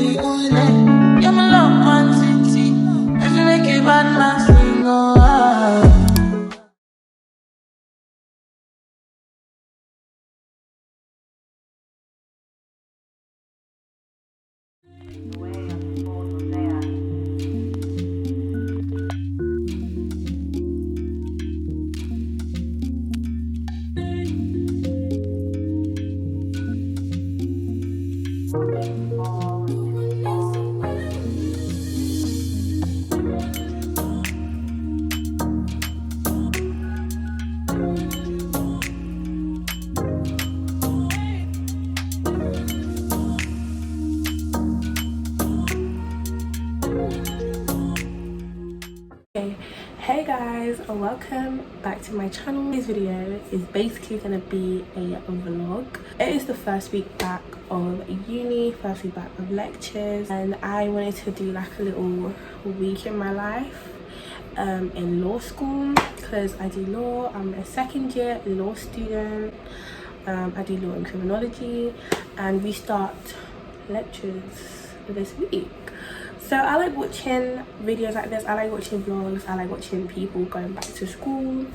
You're my love one city. If you make it bad, my single. Hey guys, welcome back to my channel. This video is basically going to be a vlog. It is the first week back of uni, first week back of lectures, and I wanted to do like a little week in my life in law school, because I do law. I'm a second year law student. I do law and criminology, and we start lectures this week. So I like watching videos like this. I like watching vlogs. I like watching people going back to school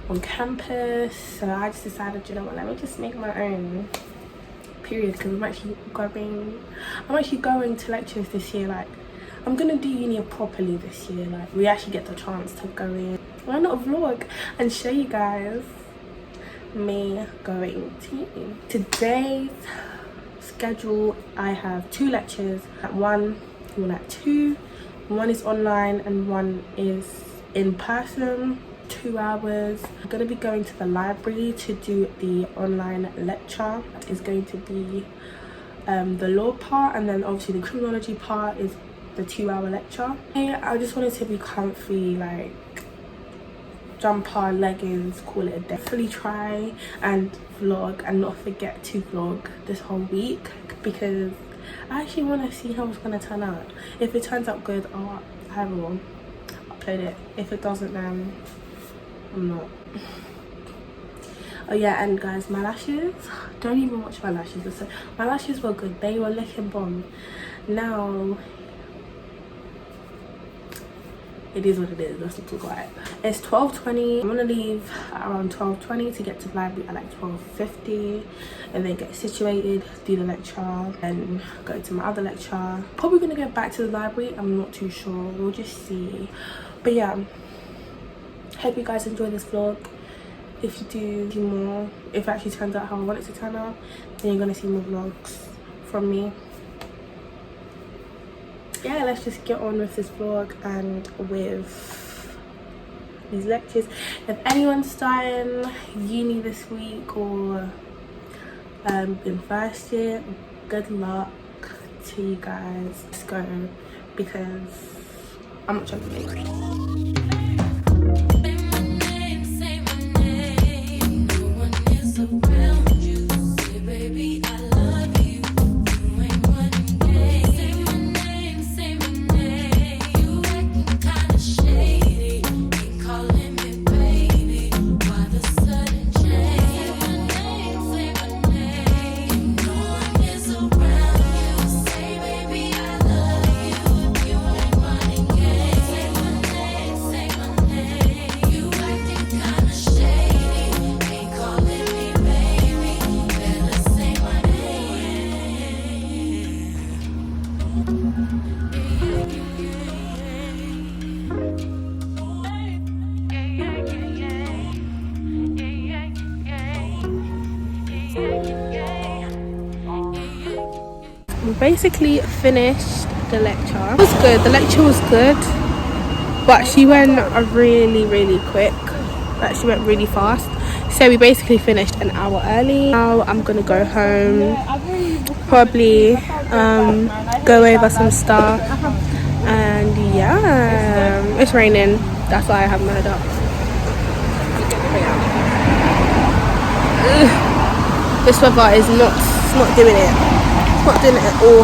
on campus. So I just decided, you know what, let me just make my own period, because I'm actually going to lectures this year. Like, I'm gonna do uni properly this year. Like, we actually get the chance to go in. Why not vlog and show you guys me going to uni? Today's schedule, I have 2 lectures at 1 at 2. One is online and one is in person, 2 hours. I'm going to be going to the library to do the online lecture. It's going to be the law part, and then obviously the criminology part is the 2-hour lecture. I just wanted to be comfy, like jumper, leggings, call it a day. Fully try and vlog and not forget to vlog this whole week, because I actually want to see how it's going to turn out. If it turns out good, I will upload it. If it doesn't, then I'm not. Oh yeah, and guys, my lashes, don't even watch my lashes. So my lashes were good, they were looking bomb. Now it is what it is. Let's not talk about it. It's 12:20. I'm gonna leave around 12:20 to get to the library at like 12:50, and then get situated, do the lecture, and go to my other lecture. Probably gonna go back to the library. I'm not too sure. We'll just see. But yeah, hope you guys enjoy this vlog. If you do more, if it actually turns out how I want it to turn out, then you're gonna see more vlogs from me. Yeah, let's just get on with this vlog and with these lectures. If anyone's starting uni this week or in first year, good luck to you guys. Let's go, because I'm not trying to make it. We basically finished the lecture. It was good. The lecture was good, but she went really quick. Like, she went really fast. So we basically finished an hour early. Now I'm gonna go home, probably go over some stuff, and yeah, it's raining. That's why I have my head up. This weather is not doing it. Not doing it at all.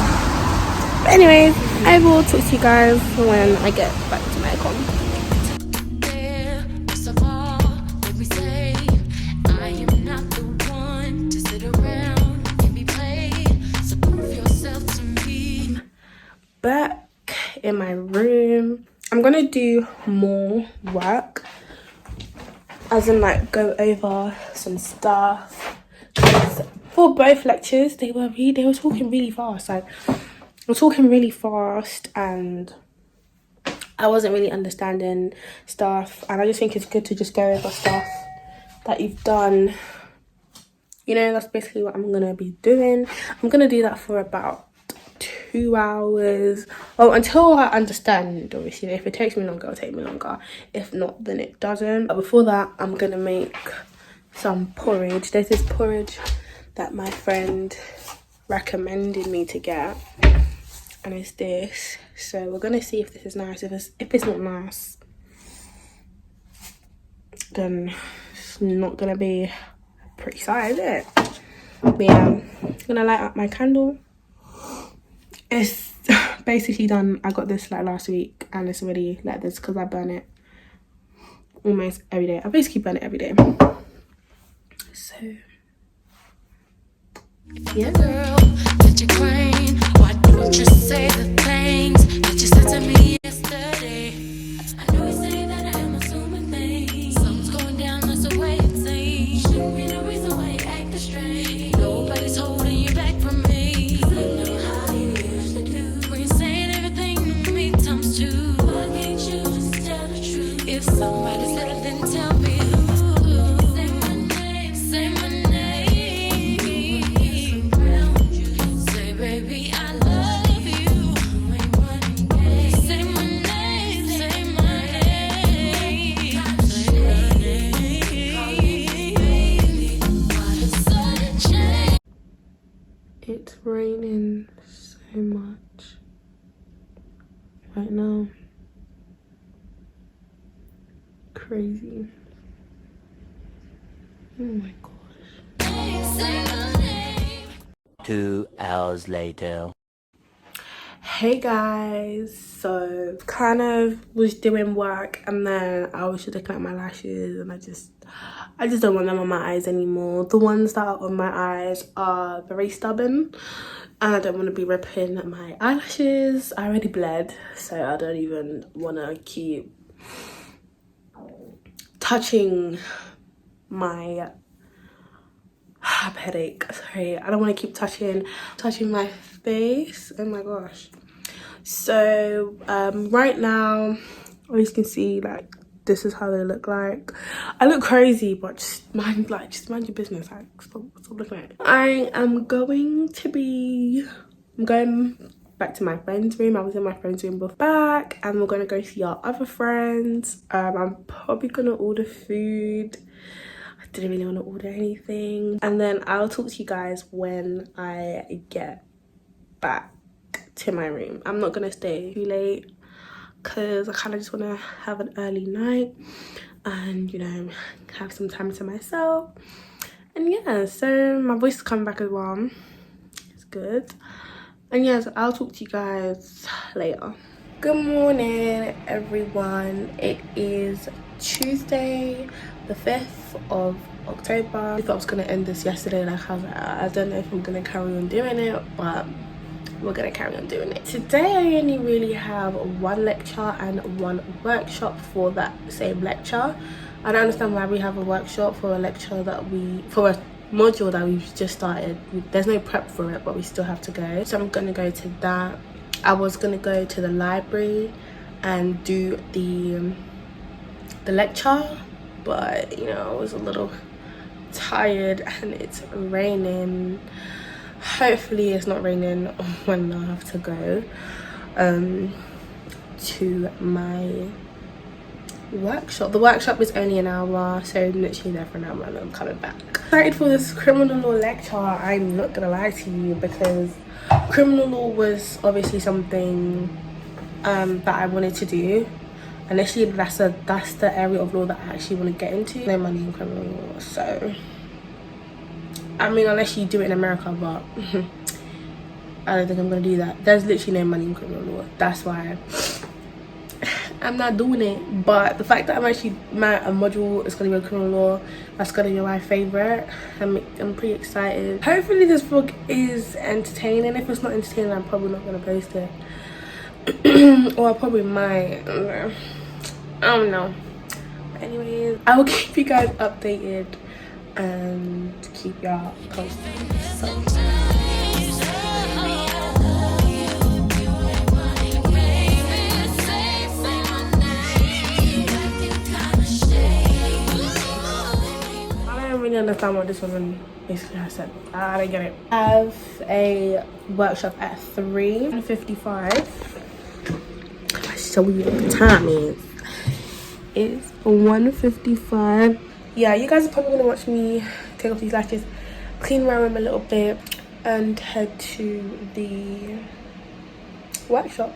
But anyways, I will talk to you guys when I get back to my account. back in my room. I'm gonna do more work, as in like go over some stuff. For both lectures, they were talking really fast. Like, we're talking really fast, and I wasn't really understanding stuff. And I just think it's good to just go over stuff that you've done. You know, that's basically what I'm gonna be doing. I'm gonna do that for about 2 hours. Well, until I understand, obviously. If it takes me longer, it'll take me longer. If not, then it doesn't. But before that, I'm gonna make some porridge. There's this porridge that my friend recommended me to get, and it's this. So we're gonna see if this is nice. If it's not nice, then it's not gonna be pretty sight, is it? But yeah, I'm gonna light up my candle. It's basically done. I got this like last week, and it's already like this because I burn it almost every day. I basically burn it every day. So yeah, Girl, did you crying? Why don't you say the things that you said to me yesterday? I know you say that I am assuming things. Something's going down, that's the way it seems. Shouldn't be the reason why you act strange. Nobody's holding you back from me. I know how you usually do. When you're saying everything to me times two. Why can't you just tell the truth? If somebody said it, then tell me who. Say my name, say my name. Say, baby, I love you. Say my name, say my name. Say my name. Sudden change. it's raining so much right now. Crazy. Oh my gosh. Say my name. 2 hours later. Hey guys, so kind of was doing work, and then I was just looking at my lashes, and I just don't want them on my eyes anymore. The ones that are on my eyes are very stubborn, and I don't want to be ripping my eyelashes. I already bled, so I don't even want to keep touching my I have a headache, sorry. I don't want to keep touching my face. Oh my gosh. So right now, as you can see, like, this is how they look like. I look crazy, but just mind your business. Like, stop looking at it. I'm going back to my friend's room. I was in my friend's room before, back, and we're gonna go see our other friends. I'm probably gonna order food. I didn't really want to order anything, and then I'll talk to you guys when I get back to my room. I'm not gonna stay too late because I kind of just want to have an early night and, you know, have some time to myself. And yeah, so my voice is coming back as well. It's good. And yeah, so I'll talk to you guys later. Good morning, everyone. It is Tuesday, the 5th of October. I thought I was gonna end this yesterday. Like, I don't know if I'm gonna carry on doing it, but we're gonna carry on doing it. Today I only really have one lecture and one workshop for that same lecture. I don't understand why we have a workshop for a lecture for a module that we've just started. There's no prep for it, but we still have to go. So I'm gonna go to that. I was gonna go to the library and do the lecture, but, you know, I was a little tired and it's raining. Hopefully it's not raining when I have to go to my workshop. The workshop is only an hour, so I'm literally there for an hour and I'm coming back. Excited for this criminal law lecture, I'm not gonna lie to you, because criminal law was obviously something that I wanted to do. Initially, that's the area of law that I actually want to get into. No money in criminal law, so I mean, unless you do it in America, but I don't think I'm gonna do that. There's literally no money in criminal law. That's why I'm not doing it. But the fact that a module is gonna be criminal law, that's gonna be my favorite. I'm pretty excited. Hopefully this vlog is entertaining. If it's not entertaining, I'm probably not gonna post it. Or I probably might. I don't know. But anyways, I will keep you guys updated and keep y'all posted. So. I don't really understand what this woman basically has said. I don't get it. I have a workshop at 3:55. I'll show you what the time is. It's 1:55. Yeah, you guys are probably gonna watch me take off these lashes, clean my room a little bit, and head to the workshop.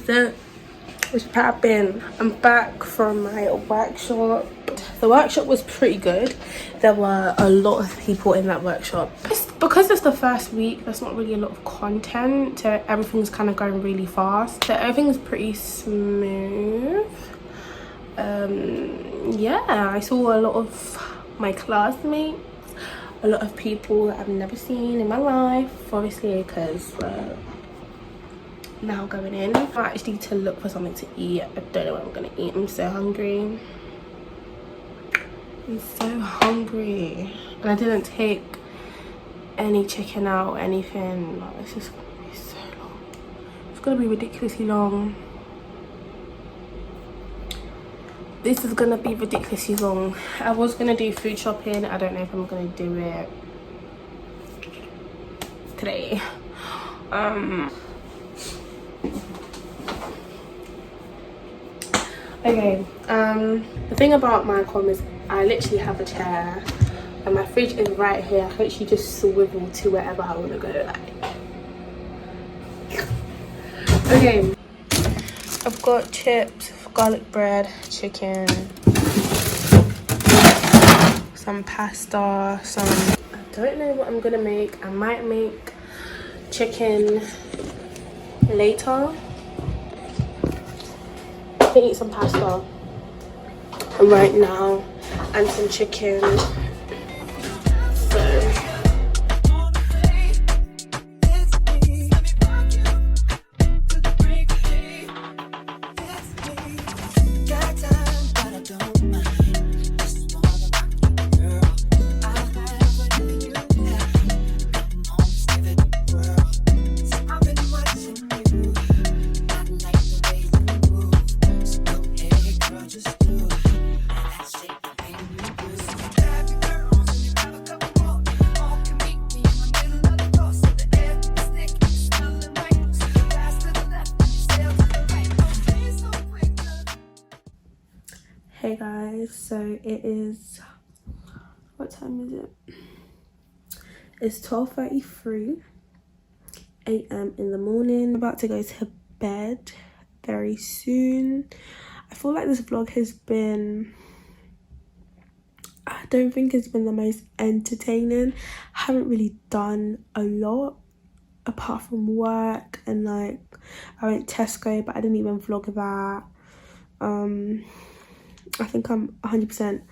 So, what's poppin'? I'm back from my workshop. The workshop was pretty good. There were a lot of people in that workshop. Because it's the first week, there's not really a lot of content, so everything's kind of going really fast. So everything's pretty smooth. Yeah, I saw a lot of my classmates, a lot of people that I've never seen in my life, obviously, because now going in. I actually need to look for something to eat. I don't know what I'm gonna eat. I'm so hungry. I'm so hungry. And I didn't take any chicken out or anything. Like, this is gonna be so long. It's gonna be ridiculously long. This is gonna be ridiculously long. I was gonna do food shopping. I don't know if I'm gonna do it today. Okay, the thing about my com is I literally have a chair and my fridge is right here. I literally just swivel to wherever I want to go. Okay, I've got chips, garlic bread, chicken, some pasta, I don't know what I'm gonna make. I might make chicken later. I can eat some pasta right now and some chicken. So hey guys, so it is, what time is it? It's 12:33 a.m. in the morning. I'm about to go to bed very soon. I feel like this vlog has been, I don't think it's been the most entertaining. I haven't really done a lot apart from work, and like I went Tesco, but I didn't even vlog that. I think I'm 100%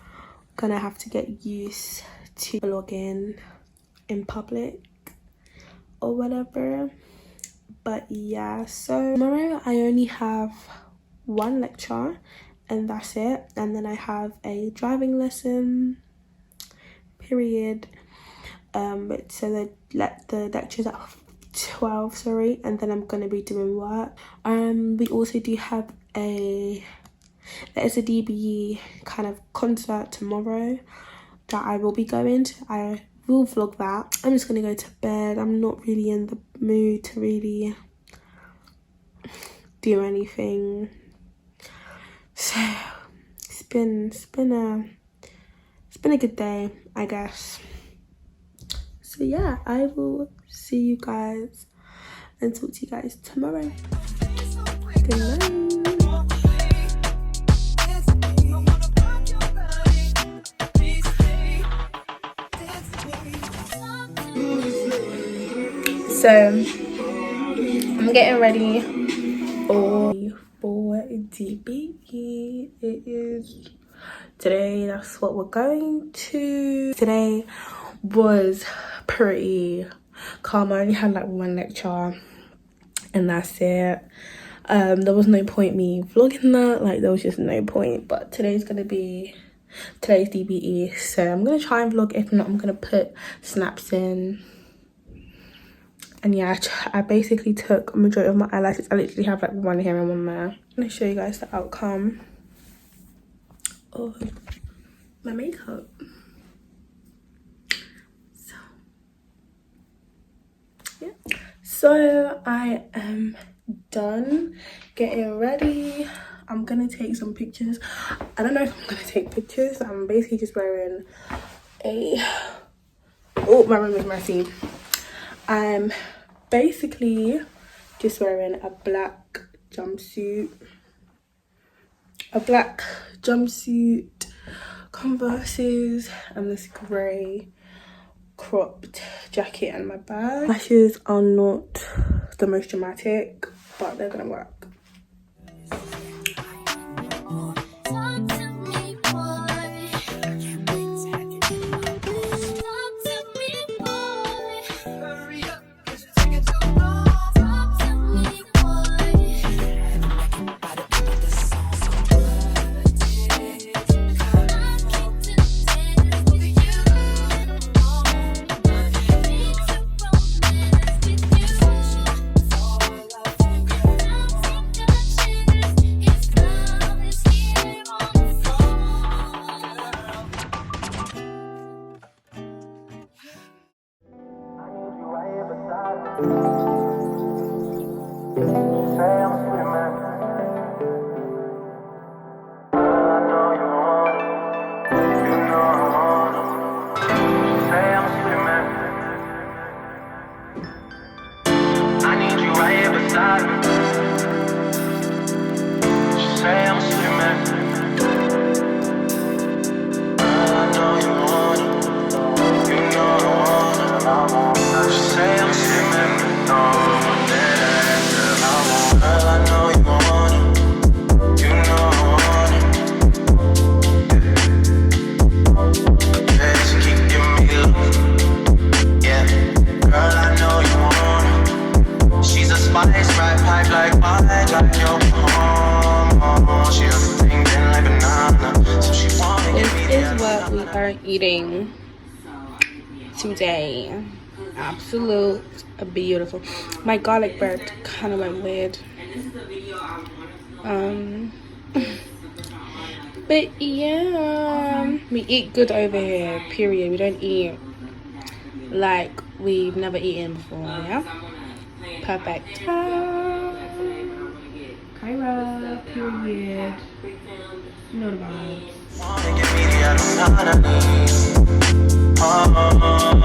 gonna have to get used to vlogging in public or whatever. But yeah, so tomorrow I only have one lecture and that's it, and then I have a driving lesson, period. So the lecture's at 12, sorry, and then I'm gonna be doing work. We also do have there's a DBE kind of concert tomorrow that I will be going to. I will vlog that. I'm just gonna go to bed. I'm not really in the mood to really do anything. So it's been a good day, I guess. So yeah, I will see you guys and talk to you guys tomorrow. Good night. So I'm getting ready for DBE. It is today. That's what we're going to. Today was pretty calm. I only had like one lecture and that's it. There was no point me vlogging that, like there was just no point. But today's DBE, so I'm gonna try and vlog. If not, I'm gonna put snaps in. And yeah, I basically took a majority of my eyelashes. I literally have like one here and one there. I'm gonna show you guys the outcome of my makeup. So yeah, so I am done getting ready. I'm gonna take some pictures. I don't know if I'm gonna take pictures. I'm basically just wearing my room is messy. I'm basically just wearing a black jumpsuit, Converses, and this grey cropped jacket and my bag. Lashes are not the most dramatic, but they're gonna work. Eating today. Absolute beautiful. My garlic bread kind of went weird. But yeah, we eat good over here, period. We don't eat like we've never eaten before. Yeah, perfect. Kyra, period. You know the vibes.